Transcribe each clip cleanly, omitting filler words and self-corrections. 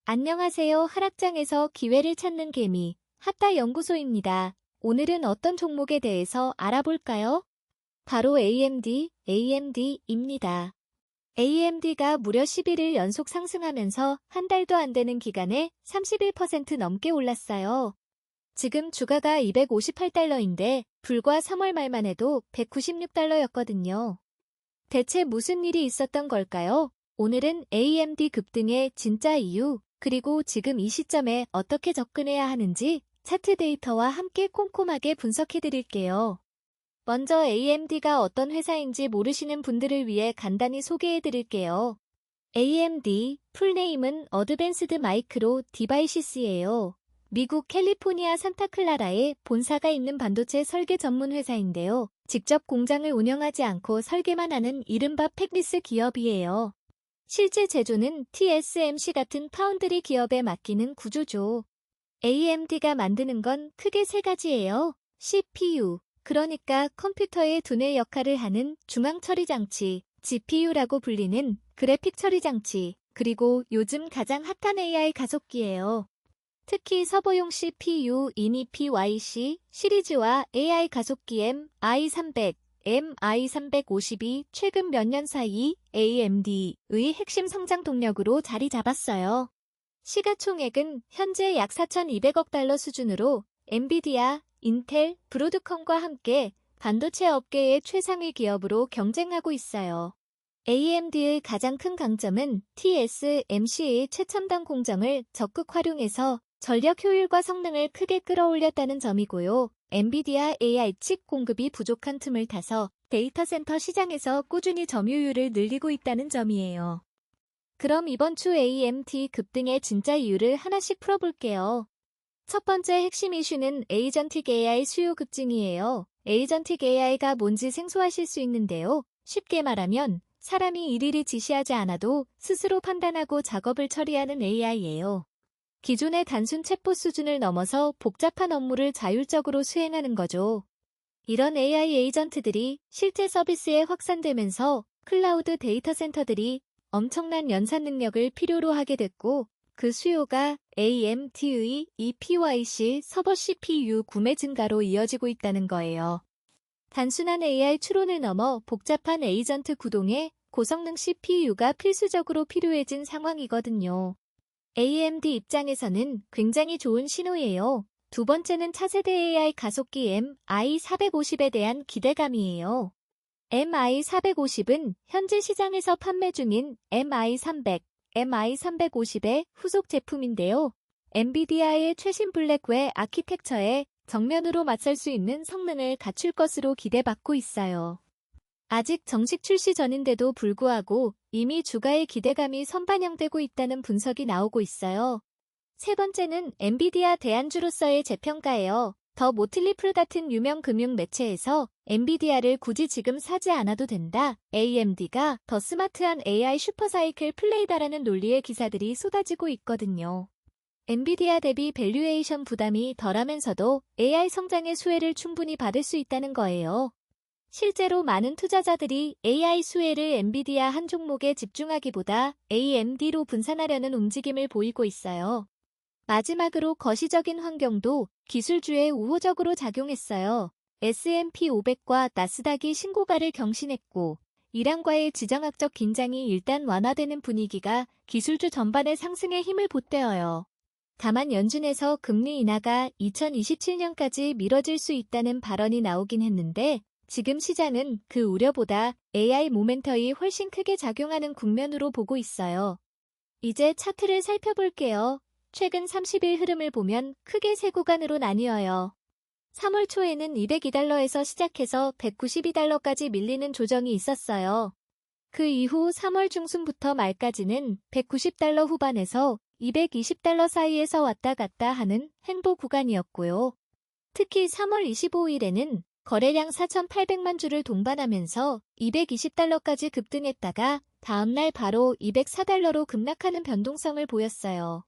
안녕하세요. 하락장에서 기회를 찾는 개미, 핫다 연구소입니다. 오늘은 어떤 종목에 대해서 알아볼까요? 바로 AMD입니다. AMD가 무려 11일 연속 상승하면서 한 달도 안 되는 기간에 31% 넘게 올랐어요. 지금 주가가 258달러인데 불과 3월 말만 해도 196달러였거든요. 대체 무슨 일이 있었던 걸까요? 오늘은 AMD 급등의 진짜 이유, 그리고 지금 이 시점에 어떻게 접근해야 하는지 차트 데이터와 함께 꼼꼼하게 분석해드릴게요. 먼저 AMD가 어떤 회사인지 모르시는 분들을 위해 간단히 소개해드릴게요. AMD, 풀네임은 어드밴스드 마이크로 디바이시스예요. 미국 캘리포니아 산타클라라에 본사가 있는 반도체 설계 전문 회사인데요. 직접 공장을 운영하지 않고 설계만 하는 이른바 팩리스 기업이에요. 실제 제조는 TSMC 같은 파운드리 기업에 맡기는 구조죠. AMD가 만드는 건 크게 세 가지예요. CPU, 그러니까 컴퓨터의 두뇌 역할을 하는 중앙 처리 장치, GPU라고 불리는 그래픽 처리 장치, 그리고 요즘 가장 핫한 AI 가속기예요. 특히 서버용 CPU 이니PYC 시리즈와 AI 가속기 MI300, MI350이 최근 몇 년 사이 AMD의 핵심 성장 동력으로 자리 잡았어요. 시가총액은 현재 약 4,200억 달러 수준으로 엔비디아, 인텔, 브로드컴과 함께 반도체 업계의 최상위 기업으로 경쟁하고 있어요. AMD의 가장 큰 강점은 TSMC의 최첨단 공정을 적극 활용해서 전력 효율과 성능을 크게 끌어올렸다는 점이고요. 엔비디아 AI 칩 공급이 부족한 틈을 타서 데이터 센터 시장에서 꾸준히 점유율을 늘리고 있다는 점이에요. 그럼 이번 주 AMD 급등의 진짜 이유를 하나씩 풀어볼게요. 첫 번째 핵심 이슈는 에이전틱 AI 수요 급증이에요. 에이전틱 AI가 뭔지 생소하실 수 있는데요. 쉽게 말하면 사람이 일일이 지시하지 않아도 스스로 판단하고 작업을 처리하는 AI예요. 기존의 단순 챗봇 수준을 넘어서 복잡한 업무를 자율적으로 수행하는 거죠. 이런 AI 에이전트들이 실제 서비스에 확산되면서 클라우드 데이터 센터들이 엄청난 연산 능력을 필요로 하게 됐고, 그 수요가 AMD의 ePYC 서버 CPU 구매 증가로 이어지고 있다는 거예요. 단순한 AI 추론을 넘어 복잡한 에이전트 구동에 고성능 CPU가 필수적으로 필요해진 상황이거든요. AMD 입장에서는 굉장히 좋은 신호예요. 두 번째는 차세대 AI 가속기 MI450에 대한 기대감이에요. MI450은 현재 시장에서 판매 중인 MI300, MI350의 후속 제품인데요. 엔비디아의 최신 블랙웨어 아키텍처에 정면으로 맞설 수 있는 성능을 갖출 것으로 기대받고 있어요. 아직 정식 출시 전인데도 불구하고 이미 주가의 기대감이 선반영되고 있다는 분석이 나오고 있어요. 세 번째는 엔비디아 대안주로서의 재평가예요. 더 모틀리풀 같은 유명 금융 매체에서 엔비디아를 굳이 지금 사지 않아도 된다. AMD가 더 스마트한 AI 슈퍼사이클 플레이다라는 논리의 기사들이 쏟아지고 있거든요. 엔비디아 대비 밸류에이션 부담이 덜하면서도 AI 성장의 수혜를 충분히 받을 수 있다는 거예요. 실제로 많은 투자자들이 AI 수혜를 엔비디아 한 종목에 집중하기보다 AMD로 분산하려는 움직임을 보이고 있어요. 마지막으로 거시적인 환경도 기술주에 우호적으로 작용했어요. S&P 500과 나스닥이 신고가를 경신했고, 이란과의 지정학적 긴장이 일단 완화되는 분위기가 기술주 전반의 상승에 힘을 보태어요. 다만 연준에서 금리 인하가 2027년까지 미뤄질 수 있다는 발언이 나오긴 했는데, 지금 시장은 그 우려보다 AI 모멘텀이 훨씬 크게 작용하는 국면으로 보고 있어요. 이제 차트를 살펴볼게요. 최근 30일 흐름을 보면 크게 세 구간으로 나뉘어요. 3월 초에는 202달러에서 시작해서 192달러까지 밀리는 조정이 있었어요. 그 이후 3월 중순부터 말까지는 190달러 후반에서 220달러 사이에서 왔다 갔다 하는 횡보 구간이었고요. 특히 3월 25일에는 거래량 4,800만 주를 동반하면서 220달러까지 급등했다가 다음날 바로 204달러로 급락하는 변동성을 보였어요.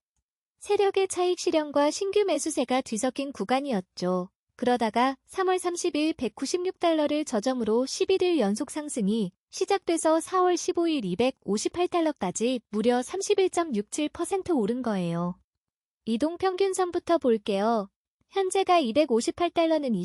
세력의 차익 실현과 신규 매수세가 뒤섞인 구간이었죠. 그러다가 3월 30일 196달러를 저점으로 11일 연속 상승이 시작돼서 4월 15일 258달러까지 무려 31.67% 오른 거예요. 이동평균선부터 볼게요. 현재가 258달러는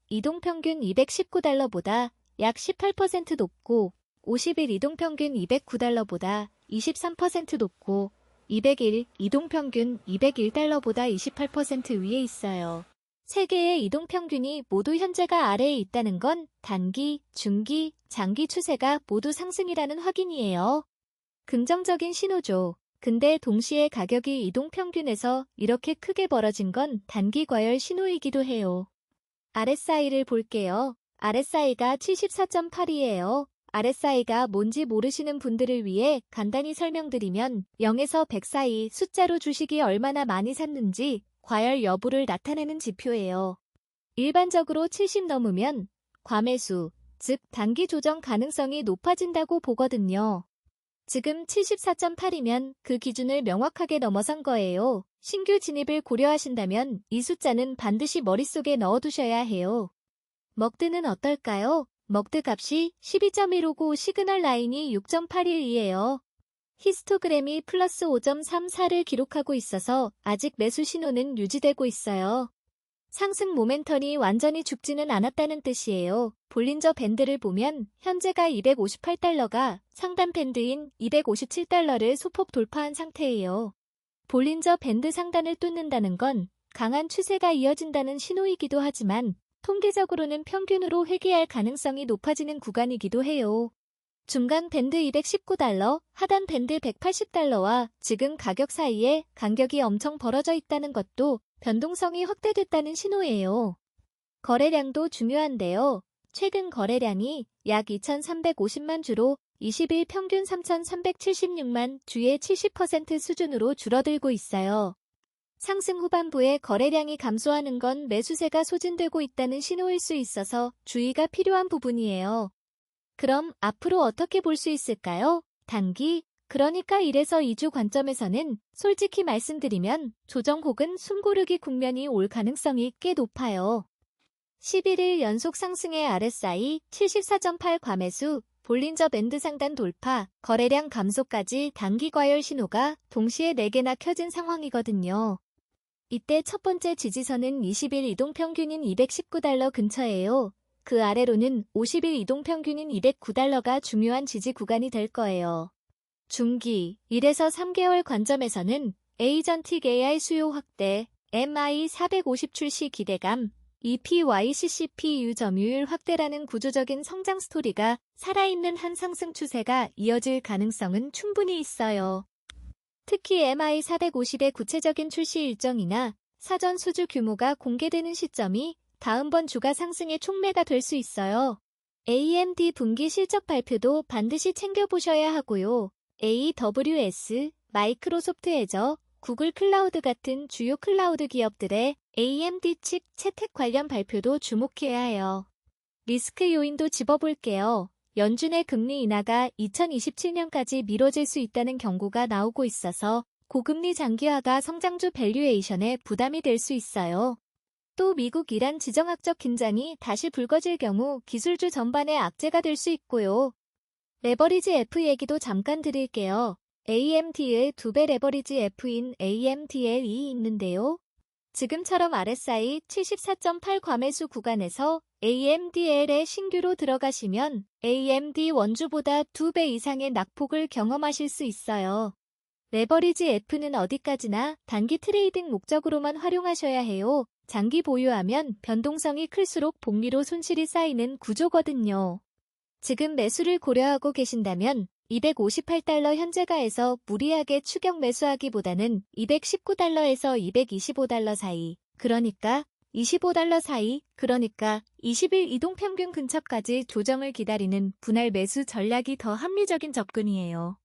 이동평균 219달러보다 약 18% 높고 50일 이동평균 209달러보다 23% 높고 200일 이동평균 201달러보다 28% 위에 있어요. 세 개의 이동평균이 모두 현재가 아래에 있다는 건 단기, 중기, 장기 추세가 모두 상승이라는 확인이에요. 긍정적인 신호죠. 근데 동시에 가격이 이동평균에서 이렇게 크게 벌어진 건 단기 과열 신호이기도 해요. RSI를 볼게요. RSI가 74.8이에요. RSI가 뭔지 모르시는 분들을 위해 간단히 설명드리면 0에서 100 사이 숫자로 주식이 얼마나 많이 샀는지 과열 여부를 나타내는 지표예요. 일반적으로 70 넘으면 과매수, 즉 단기 조정 가능성이 높아진다고 보거든요. 지금 74.8이면 그 기준을 명확하게 넘어선 거예요. 신규 진입을 고려하신다면 이 숫자는 반드시 머릿속에 넣어두셔야 해요. 먹드는 어떨까요? 먹드 값이 12.159 시그널 라인이 6.81이에요. 히스토그램이 플러스 5.34를 기록하고 있어서 아직 매수 신호는 유지되고 있어요. 상승 모멘텀이 완전히 죽지는 않았다는 뜻이에요. 볼린저 밴드를 보면 현재가 258달러가 상단 밴드인 257달러를 소폭 돌파한 상태예요. 볼린저 밴드 상단을 뚫는다는 건 강한 추세가 이어진다는 신호이기도 하지만 통계적으로는 평균으로 회귀할 가능성이 높아지는 구간이기도 해요. 중간 밴드 219달러, 하단 밴드 180달러와 지금 가격 사이에 간격이 엄청 벌어져 있다는 것도 변동성이 확대됐다는 신호예요. 거래량도 중요한데요. 최근 거래량이 약 2,350만 주로 20일 평균 3,376만 주의 70% 수준으로 줄어들고 있어요. 상승 후반부에 거래량이 감소하는 건 매수세가 소진되고 있다는 신호일 수 있어서 주의가 필요한 부분이에요. 그럼 앞으로 어떻게 볼 수 있을까요? 단기, 그러니까 1에서 2주 관점에서는 솔직히 말씀드리면 조정 혹은 숨고르기 국면이 올 가능성이 꽤 높아요. 11일 연속 상승의 RSI 74.8 과매수, 볼린저 밴드 상단 돌파, 거래량 감소까지 단기 과열 신호가 동시에 4개나 켜진 상황이거든요. 이때 첫 번째 지지선은 20일 이동평균인 219달러 근처예요. 그 아래로는 50일 이동평균인 209달러가 중요한 지지 구간이 될 거예요. 중기, 1에서 3개월 관점에서는 에이전틱 AI 수요 확대, MI450 출시 기대감, EPYCCP 점유율 확대라는 구조적인 성장 스토리가 살아있는 한 상승 추세가 이어질 가능성은 충분히 있어요. 특히 MI450의 구체적인 출시 일정이나 사전 수주 규모가 공개되는 시점이 다음번 주가 상승의 촉매가 될 수 있어요. AMD 분기 실적 발표도 반드시 챙겨보셔야 하고요. AWS, 마이크로소프트 애저, 구글 클라우드 같은 주요 클라우드 기업들의 AMD 칩 채택 관련 발표도 주목해야 해요. 리스크 요인도 짚어볼게요. 연준의 금리 인하가 2027년까지 미뤄질 수 있다는 경고가 나오고 있어서 고금리 장기화가 성장주 밸류에이션에 부담이 될 수 있어요. 또 미국 이란 지정학적 긴장이 다시 불거질 경우 기술주 전반에 악재가 될 수 있고요. 레버리지 F 얘기도 잠깐 드릴게요. AMD의 2배 레버리지 F인 AMDL이 있는데요. 지금처럼 RSI 74.8 과매수 구간에서 AMDL에 신규로 들어가시면 AMD 원주보다 2배 이상의 낙폭을 경험하실 수 있어요. 레버리지 F는 어디까지나 단기 트레이딩 목적으로만 활용하셔야 해요. 장기 보유하면 변동성이 클수록 복리로 손실이 쌓이는 구조거든요. 지금 매수를 고려하고 계신다면 258달러 현재가에서 무리하게 추격 매수하기보다는 219달러에서 225달러 사이, 그러니까 25달러 사이, 그러니까 20일 이동평균 근처까지 조정을 기다리는 분할 매수 전략이 더 합리적인 접근이에요.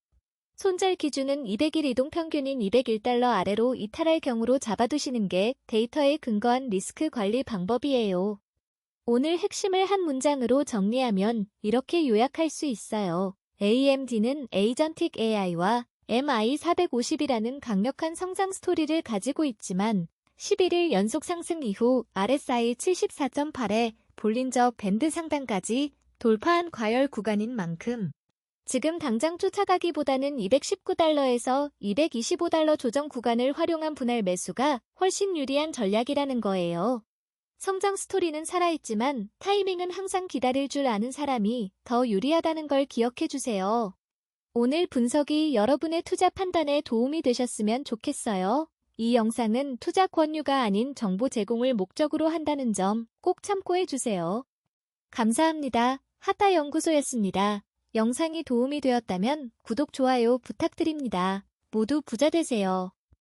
손절 기준은 200일 이동평균인 201달러 아래로 이탈할 경우로 잡아두시는 게 데이터에 근거한 리스크 관리 방법이에요. 오늘 핵심을 한 문장으로 정리하면 이렇게 요약할 수 있어요. AMD는 에이전틱 AI와 MI450이라는 강력한 성장 스토리를 가지고 있지만 11일 연속 상승 이후 RSI 74.8에 볼린저 밴드 상단까지 돌파한 과열 구간인 만큼 지금 당장 쫓아가기보다는 219달러에서 225달러 조정 구간을 활용한 분할 매수가 훨씬 유리한 전략이라는 거예요. 성장 스토리는 살아있지만 타이밍은 항상 기다릴 줄 아는 사람이 더 유리하다는 걸 기억해 주세요. 오늘 분석이 여러분의 투자 판단에 도움이 되셨으면 좋겠어요. 이 영상은 투자 권유가 아닌 정보 제공을 목적으로 한다는 점 꼭 참고해 주세요. 감사합니다. 하타연구소였습니다. 영상이 도움이 되었다면 구독, 좋아요 부탁드립니다. 모두 부자 되세요.